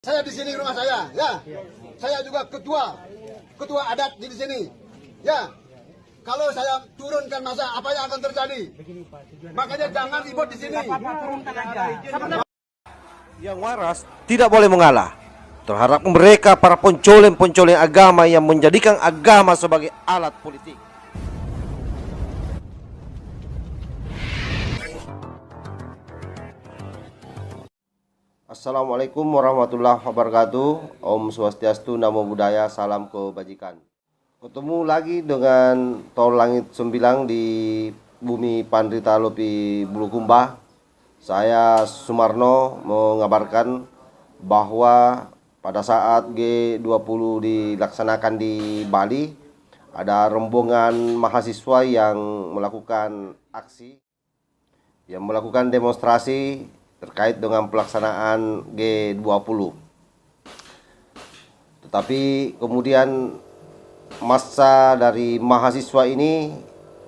Saya di sini rumah saya, ya. Saya juga ketua adat di sini, ya. Kalau saya turunkan masa apa yang akan terjadi? Makanya jangan ribut di sini. Yang waras tidak boleh mengalah terhadap mereka para pencoleng-pencoleng agama yang menjadikan agama sebagai alat politik. Assalamualaikum warahmatullahi wabarakatuh. Om Swastiastu, Namo Buddhaya, salam kebajikan. Ketemu lagi dengan Tol Langit Sembilang di bumi Pandrita Lopi Bulukumba. Saya Sumarno mengabarkan bahwa pada saat G20 dilaksanakan di Bali, ada rombongan mahasiswa yang melakukan aksi, yang melakukan demonstrasi terkait dengan pelaksanaan G20. Tetapi kemudian massa dari mahasiswa ini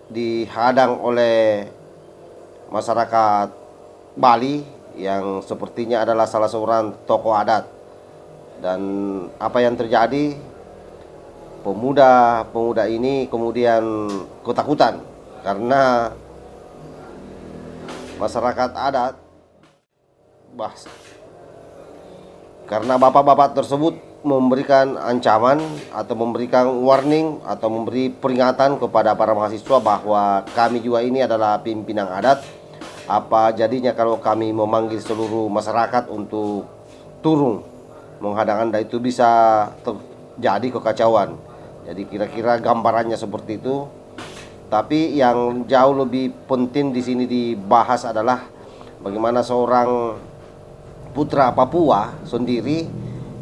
dihadang oleh masyarakat Bali yang sepertinya adalah salah seorang tokoh adat. Dan apa yang terjadi, pemuda-pemuda ini kemudian ketakutan karena masyarakat adat, karena bapak-bapak tersebut memberikan ancaman atau memberikan warning atau memberi peringatan kepada para mahasiswa bahwa kami juga ini adalah pimpinan adat. Apa jadinya kalau kami memanggil seluruh masyarakat untuk turun menghadang Anda, itu bisa terjadi kekacauan. Jadi kira-kira gambarannya seperti itu. Tapi yang jauh lebih penting di sini dibahas adalah bagaimana seorang putra Papua sendiri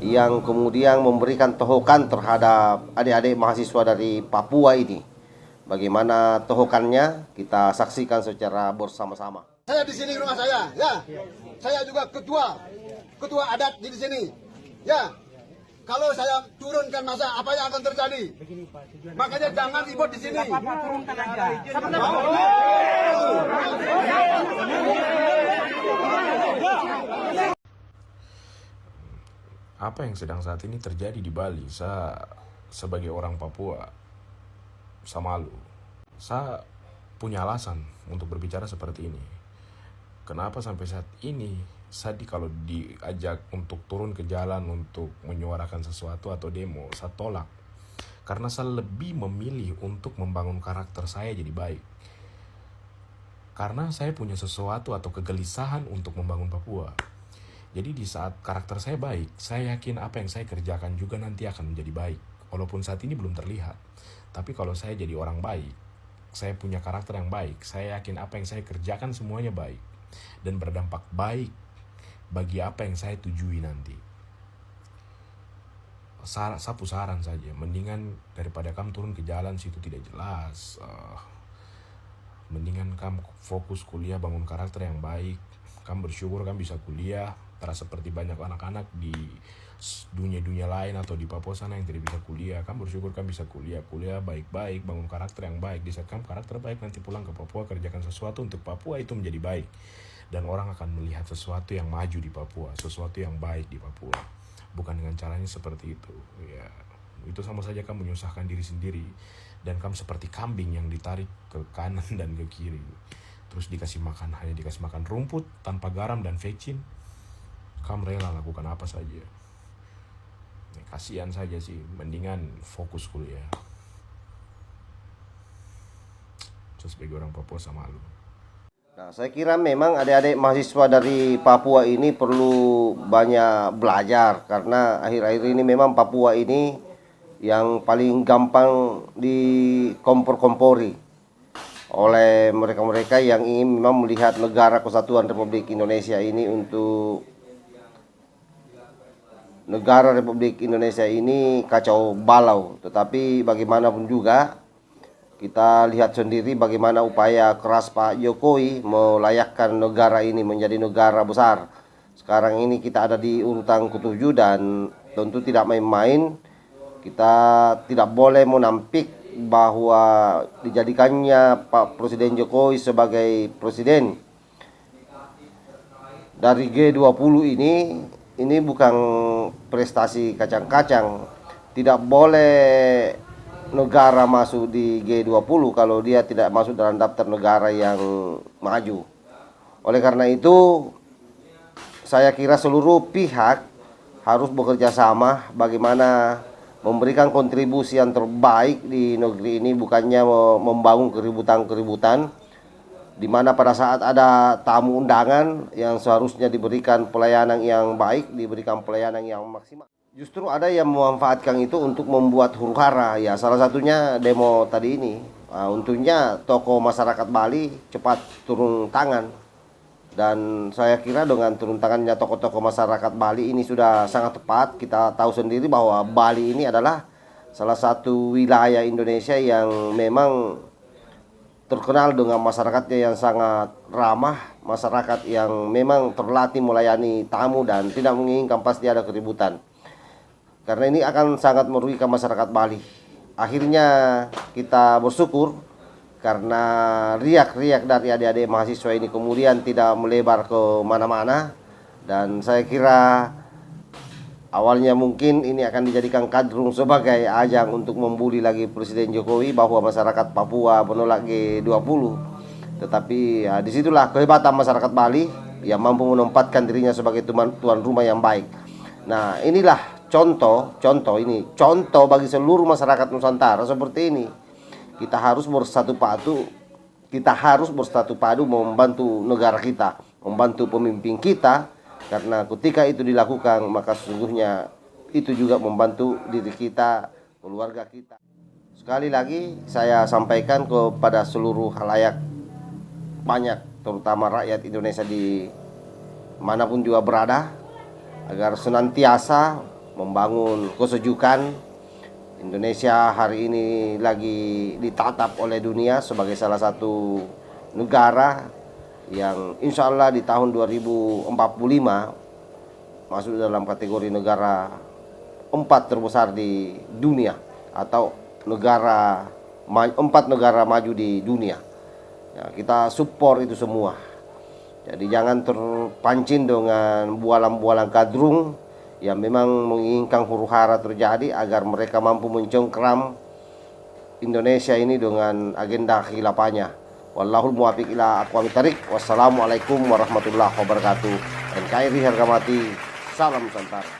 yang kemudian memberikan tohokan terhadap adik-adik mahasiswa dari Papua ini. Bagaimana tohokannya kita saksikan secara bersama-sama. Saya di sini rumah saya, ya. Saya juga ketua adat di sini, ya. Kalau saya turunkan masa apa yang akan terjadi? Makanya jangan ribut di sini. Turunkan aja. Apa yang sedang saat ini terjadi di Bali, saya sebagai orang Papua, saya malu. Saya punya alasan untuk berbicara seperti ini. Kenapa sampai saat ini saya kalau diajak untuk turun ke jalan untuk menyuarakan sesuatu atau demo, saya tolak. Karena saya lebih memilih untuk membangun karakter saya jadi baik. Karena saya punya sesuatu atau kegelisahan untuk membangun Papua. Jadi di saat karakter saya baik, saya yakin apa yang saya kerjakan juga nanti akan menjadi baik. Walaupun saat ini belum terlihat. Tapi kalau saya jadi orang baik, saya punya karakter yang baik, saya yakin apa yang saya kerjakan semuanya baik. Dan berdampak baik bagi apa yang saya tujui nanti. Sapu saran saja, mendingan daripada kamu turun ke jalan situ tidak jelas, mendingan kamu fokus kuliah, bangun karakter yang baik. Kamu bersyukur kamu bisa kuliah, terasa seperti banyak anak-anak di dunia-dunia lain atau di Papua sana yang tidak bisa kuliah. Kamu bersyukur kamu bisa kuliah baik-baik, bangun karakter yang baik. Di saat kamu karakter baik, nanti pulang ke Papua, kerjakan sesuatu untuk Papua, itu menjadi baik. Dan orang akan melihat sesuatu yang maju di Papua, sesuatu yang baik di Papua. Bukan dengan caranya seperti itu. Ya, itu sama saja kamu menyusahkan diri sendiri. Dan kamu seperti kambing yang ditarik ke kanan dan ke kiri. Terus hanya dikasih makan rumput tanpa garam dan vecin. Kamu rela lakukan apa saja. Ya, kasihan saja sih, mendingan fokus kuliah. Saya sebagai orang Papua sama lu. Nah, saya kira memang adik-adik mahasiswa dari Papua ini perlu banyak belajar, karena akhir-akhir ini memang Papua ini yang paling gampang dikompor-kompori oleh mereka-mereka yang ingin memang melihat negara kesatuan Republik Indonesia ini negara Republik Indonesia ini kacau balau. Tetapi bagaimanapun juga kita lihat sendiri bagaimana upaya keras Pak Jokowi melayakkan negara ini menjadi negara besar. Sekarang ini kita ada di urutan ke-7 dan tentu tidak main-main. Kita tidak boleh menampik bahwa dijadikannya Pak Presiden Jokowi sebagai presiden dari G20 ini ini bukan prestasi kacang-kacang. Tidak boleh negara masuk di G20 kalau dia tidak masuk dalam daftar negara yang maju. Oleh karena itu, saya kira seluruh pihak harus bekerja sama bagaimana memberikan kontribusi yang terbaik di negeri ini, bukannya membangun keributan-keributan di mana pada saat ada tamu undangan yang seharusnya diberikan pelayanan yang baik, diberikan pelayanan yang maksimal. Justru ada yang memanfaatkan itu untuk membuat huru-hara. Ya, salah satunya demo tadi ini. Untungnya tokoh masyarakat Bali cepat turun tangan. Dan saya kira dengan turun tangannya tokoh-tokoh masyarakat Bali ini sudah sangat tepat. Kita tahu sendiri bahwa Bali ini adalah salah satu wilayah Indonesia yang memang terkenal dengan masyarakatnya yang sangat ramah, masyarakat yang memang terlatih melayani tamu dan tidak menginginkan pasti ada keributan. Karena ini akan sangat merugikan masyarakat Bali. Akhirnya kita bersyukur karena riak-riak dari adik-adik mahasiswa ini kemudian tidak melebar ke mana-mana. Dan saya kira awalnya mungkin ini akan dijadikan kadrung sebagai ajang untuk membuli lagi Presiden Jokowi bahwa masyarakat Papua menolak G20. Tetapi ya, disitulah kehebatan masyarakat Bali yang mampu menempatkan dirinya sebagai tuan rumah yang baik. Nah, inilah contoh bagi seluruh masyarakat Nusantara seperti ini. Kita harus bersatu padu membantu negara kita, membantu pemimpin kita. Karena ketika itu dilakukan, maka sesungguhnya itu juga membantu diri kita, keluarga kita. Sekali lagi saya sampaikan kepada seluruh halayak banyak, terutama rakyat Indonesia di manapun juga berada, agar senantiasa membangun kesejukan. Indonesia hari ini lagi ditatap oleh dunia sebagai salah satu negara yang insya Allah di tahun 2045 masuk dalam kategori negara 4 terbesar di dunia, atau 4 negara maju di dunia. Ya, kita support itu semua. Jadi jangan terpancing dengan bualan-bualan kadrung yang memang menginginkan huru-hara terjadi agar mereka mampu mencengkeram Indonesia ini dengan agenda khilafahnya. Wallahul muwaffiq ila aqwamit thariq. Wassalamualaikum warahmatullahi wabarakatuh. NKRI harga mati. Salam Nusantara.